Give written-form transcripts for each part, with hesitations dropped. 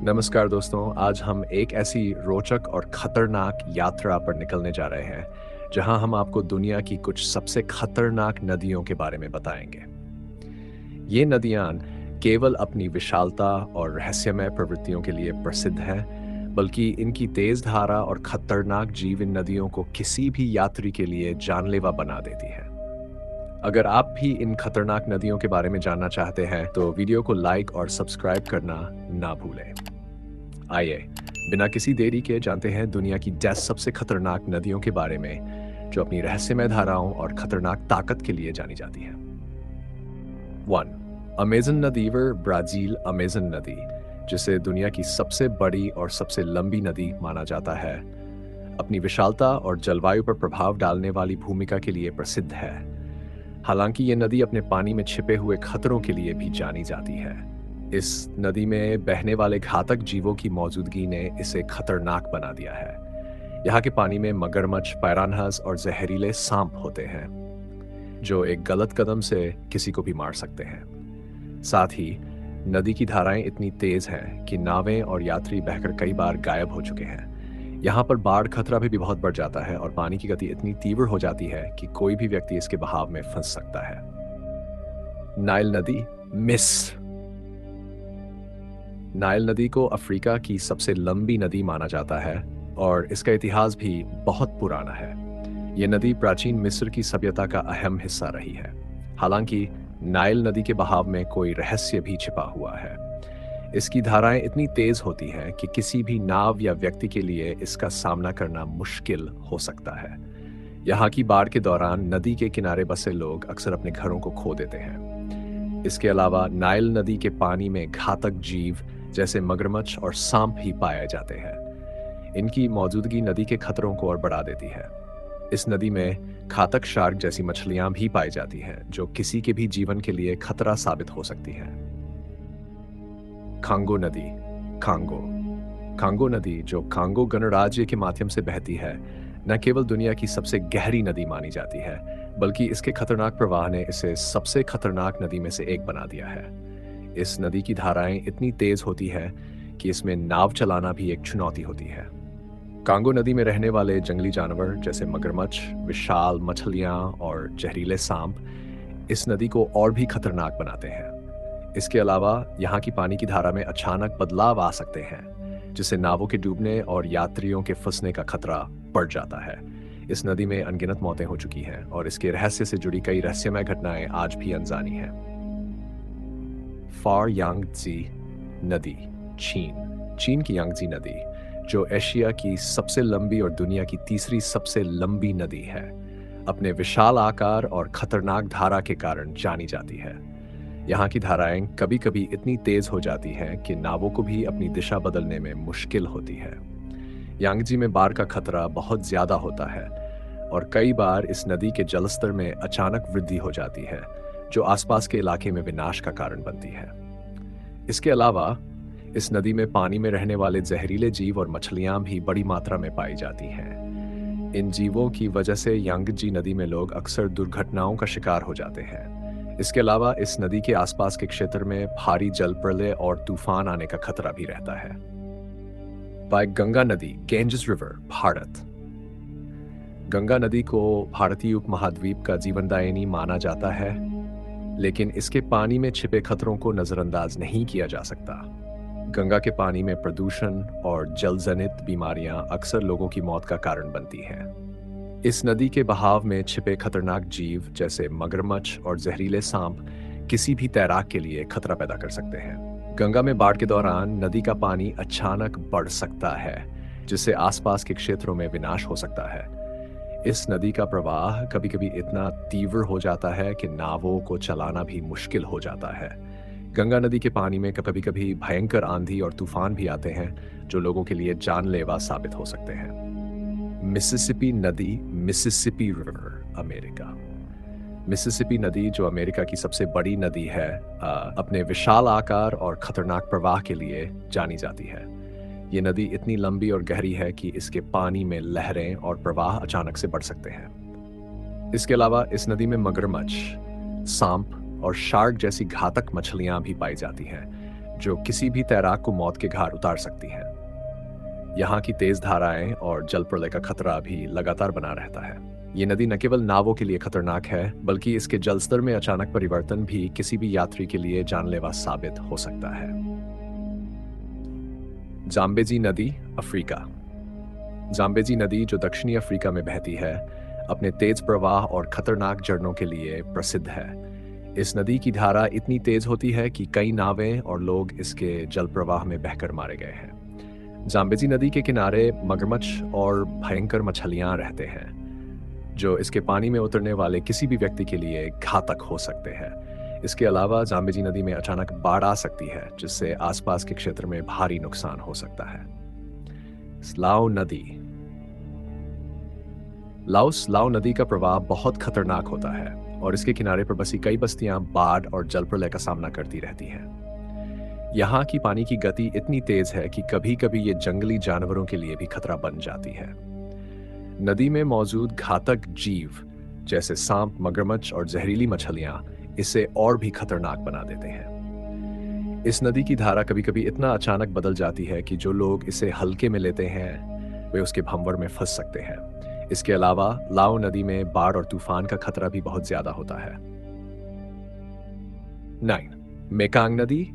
नमस्कार दोस्तों, आज हम एक ऐसी रोचक और खतरनाक यात्रा पर निकलने जा रहे हैं, जहां हम आपको दुनिया की कुछ सबसे खतरनाक नदियों के बारे में बताएंगे। ये नदियां केवल अपनी विशालता और रहस्यमय प्रवृत्तियों के लिए प्रसिद्ध हैं, बल्कि इनकी तेज धारा और खतरनाक जीव इन नदियों को किसी भी यात्री के लिए जानलेवा बना देती है। अगर आप भी इन खतरनाक नदियों के बारे में जानना चाहते हैं, तो वीडियो को लाइक और सब्सक्राइब करना ना भूलें। आइए बिना किसी देरी के जानते हैं दुनिया की 10 सबसे खतरनाक नदियों के बारे में, जो अपनी रहस्यमय धाराओं और खतरनाक ताकत के लिए जानी जाती हैं। 1. अमेजन नदी व ब्राजील अमेजन नदी, जिसे दुनिया की सबसे बड़ी और सबसे लंबी नदी माना जाता है, अपनी विशालता और जलवायु पर प्रभाव डालने वाली भूमिका के लिए प्रसिद्ध है। हालांकि ये नदी अपने पानी में छिपे हुए खतरों के लिए भी जानी जाती है। इस नदी में बहने वाले घातक जीवों की मौजूदगी ने इसे खतरनाक बना दिया है। यहाँ के पानी में मगरमच्छ, पायरान्हास और जहरीले सांप होते हैं, जो एक गलत कदम से किसी को भी मार सकते हैं। साथ ही नदी की धाराएं इतनी तेज हैं कि नावें और यात्री बहकर कई बार गायब हो चुके हैं। यहाँ पर बाढ़ खतरा भी बहुत बढ़ जाता है और पानी की गति इतनी तीव्र हो जाती है कि कोई भी व्यक्ति इसके बहाव में फंस सकता है। नाइल नदी मिस्र। नाइल नदी को अफ्रीका की सबसे लंबी नदी माना जाता है और इसका इतिहास भी बहुत पुराना है। ये नदी प्राचीन मिस्र की सभ्यता का अहम हिस्सा रही है। हालांकि नाइल नदी के बहाव में कोई रहस्य भी छिपा हुआ है। इसकी धाराएं इतनी तेज होती हैं कि किसी भी नाव या व्यक्ति के लिए इसका सामना करना मुश्किल हो सकता है। यहाँ की बाढ़ के दौरान नदी के किनारे बसे लोग अक्सर अपने घरों को खो देते हैं। इसके अलावा नाइल नदी के पानी में घातक जीव जैसे मगरमच्छ और सांप भी पाए जाते हैं। इनकी मौजूदगी नदी के खतरों को और बढ़ा देती है। इस नदी में घातक शार्क जैसी मछलियां भी पाई जाती हैं, जो किसी के भी जीवन के लिए खतरा साबित हो सकती हैं। कांगो नदी। कांगो नदी, जो कांगो गणराज्य के माध्यम से बहती है, न केवल दुनिया की सबसे गहरी नदी मानी जाती है, बल्कि इसके खतरनाक प्रवाह ने इसे सबसे खतरनाक नदी में से एक बना दिया है। इस नदी की धाराएं इतनी तेज होती है कि इसमें नाव चलाना भी एक चुनौती होती है। कांगो नदी में रहने वाले जंगली जानवर जैसे मगरमच्छ, विशाल मछलियां और जहरीले सांप इस नदी को और भी खतरनाक बनाते हैं। इसके अलावा यहाँ की पानी की धारा में अचानक बदलाव आ सकते हैं, जिससे नावों के डूबने और यात्रियों के फंसने का खतरा बढ़ जाता है। इस नदी में अनगिनत मौतें हो चुकी हैं और इसके रहस्य से जुड़ी कई रहस्यमय घटनाएं आज भी अनजानी हैं। फार यांगजी नदी, चीन की यांगजी नदी, जो एशिया की सबसे लंबी और दुनिया की तीसरी सबसे लंबी नदी है, अपने विशाल आकार और खतरनाक धारा के कारण जानी जाती है। यहाँ की धाराएं कभी कभी इतनी तेज हो जाती हैं कि नावों को भी अपनी दिशा बदलने में मुश्किल होती है। यांगजी में बाढ़ का खतरा बहुत ज्यादा होता है और कई बार इस नदी के जलस्तर में अचानक वृद्धि हो जाती है, जो आसपास के इलाके में विनाश का कारण बनती है। इसके अलावा इस नदी में पानी में रहने वाले जहरीले जीव और मछलियां भी बड़ी मात्रा में पाई जाती हैं। इन जीवों की वजह से यांगजी नदी में लोग अक्सर दुर्घटनाओं का शिकार हो जाते हैं। इसके अलावा इस नदी के आसपास के क्षेत्र में भारी जल प्रलय और तूफान आने का खतरा भी रहता है। गंगा नदी, गेंजेस रिवर, भारत। गंगा नदी को भारतीय उपमहाद्वीप का जीवनदायिनी माना जाता है, लेकिन इसके पानी में छिपे खतरों को नजरअंदाज नहीं किया जा सकता। गंगा के पानी में प्रदूषण और जलजनित बीमारियां अक्सर लोगों की मौत का कारण बनती हैं। इस नदी के बहाव में छिपे खतरनाक जीव जैसे मगरमच्छ और जहरीले सांप किसी भी तैराक के लिए खतरा पैदा कर सकते हैं। गंगा में बाढ़ के दौरान नदी का पानी अचानक बढ़ सकता है, जिससे आसपास के क्षेत्रों में विनाश हो सकता है। इस नदी का प्रवाह कभी-कभी इतना तीव्र हो जाता है कि नावों को चलाना भी मुश्किल हो जाता है। गंगा नदी के पानी में कभी-कभी भयंकर आंधी और तूफान भी आते हैं, जो लोगों के लिए जानलेवा साबित हो सकते हैं। मिसिसिपी नदी, मिसिसिपी रिवर, अमेरिका। मिसिसिपी नदी, जो अमेरिका की सबसे बड़ी नदी है, अपने विशाल आकार और खतरनाक प्रवाह के लिए जानी जाती है। ये नदी इतनी लंबी और गहरी है कि इसके पानी में लहरें और प्रवाह अचानक से बढ़ सकते हैं। इसके अलावा इस नदी में मगरमच्छ, सांप और शार्क जैसी घातक मछलियां भी पाई जाती हैं, जो किसी भी तैराक को मौत के घाट उतार सकती हैं। यहाँ की तेज धाराएं और जल प्रलय का खतरा भी लगातार बना रहता है। ये नदी न केवल नावों के लिए खतरनाक है, बल्कि इसके जलस्तर में अचानक परिवर्तन भी किसी भी यात्री के लिए जानलेवा साबित हो सकता है। जाम्बेजी नदी, अफ्रीका। जाम्बेजी नदी, जो दक्षिणी अफ्रीका में बहती है, अपने तेज प्रवाह और खतरनाक झरनों के लिए प्रसिद्ध है। इस नदी की धारा इतनी तेज होती है कि कई नावें और लोग इसके जल प्रवाह में बहकर मारे गए हैं। जाम्बेजी नदी के किनारे मगरमच्छ और भयंकर मछलियां रहते हैं, जो इसके पानी में उतरने वाले किसी भी व्यक्ति के लिए घातक हो सकते हैं। इसके अलावा जाम्बेजी नदी में अचानक बाढ़ आ सकती है, जिससे आसपास के क्षेत्र में भारी नुकसान हो सकता है। लाओ नदी। लाओस लाओ नदी का प्रवाह बहुत खतरनाक होता है और इसके किनारे पर बसी कई बस्तियां बाढ़ और जल प्रलय का सामना करती रहती हैं। यहाँ की पानी की गति इतनी तेज है कि कभी-कभी ये जंगली जानवरों के लिए भी खतरा बन जाती है। नदी में मौजूद घातक जीव जैसे सांप, मगरमच्छ और जहरीली मछलियां इसे और भी खतरनाक बना देते हैं। इस नदी की धारा कभी-कभी इतना अचानक बदल जाती है कि जो लोग इसे हल्के में लेते हैं वे उसके भंवर में फंस सकते हैं। इसके अलावा लाओ नदी में बाढ़ और तूफान का खतरा भी बहुत ज्यादा होता है। 9. मेकांग नदी,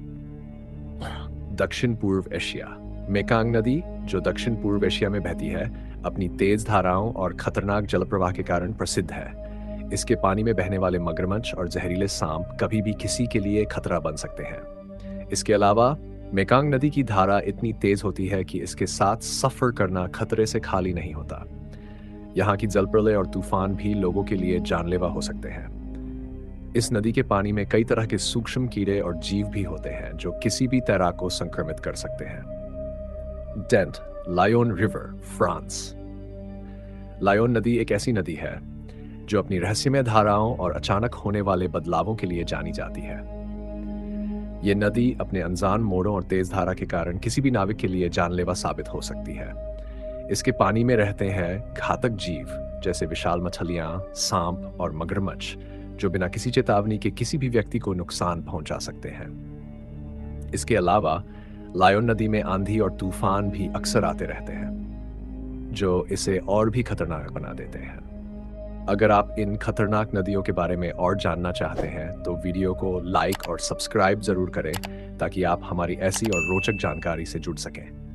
दक्षिण पूर्व एशिया। मेकांग नदी, जो दक्षिण पूर्व एशिया में बहती है, अपनी तेज धाराओं और खतरनाक जलप्रवाह के कारण प्रसिद्ध है। इसके पानी में बहने वाले मगरमच्छ और जहरीले सांप कभी भी किसी के लिए खतरा बन सकते हैं। इसके अलावा मेकांग नदी की धारा इतनी तेज होती है कि इसके साथ सफर करना खतरे से खाली नहीं होता। यहाँ की जलप्रलय और तूफान भी लोगों के लिए जानलेवा हो सकते हैं। इस नदी के पानी में कई तरह के सूक्ष्म कीड़े और जीव भी होते हैं जो किसी भी तैराक को संक्रमित कर सकते हैं। डेंट, लायोन रिवर, फ्रांस। लायोन नदी एक ऐसी नदी है जो अपनी रहस्यमय धाराओं और अचानक होने वाले बदलावों के लिए जानी जाती है। ये नदी अपने अनजान मोड़ों और तेज धारा के कारण किसी भी नाविक के लिए जानलेवा साबित हो सकती है। इसके पानी में रहते हैं घातक जीव जैसे विशाल मछलियां, सांप और मगरमच्छ, जो बिना किसी चेतावनी के किसी भी व्यक्ति को नुकसान पहुंचा सकते हैं। इसके अलावा लायोन नदी में आंधी और तूफान भी अक्सर आते रहते हैं, जो इसे और भी खतरनाक बना देते हैं। अगर आप इन खतरनाक नदियों के बारे में और जानना चाहते हैं तो वीडियो को लाइक और सब्सक्राइब जरूर करें ताकि आप हमारी ऐसी और रोचक जानकारी से जुड़ सकें।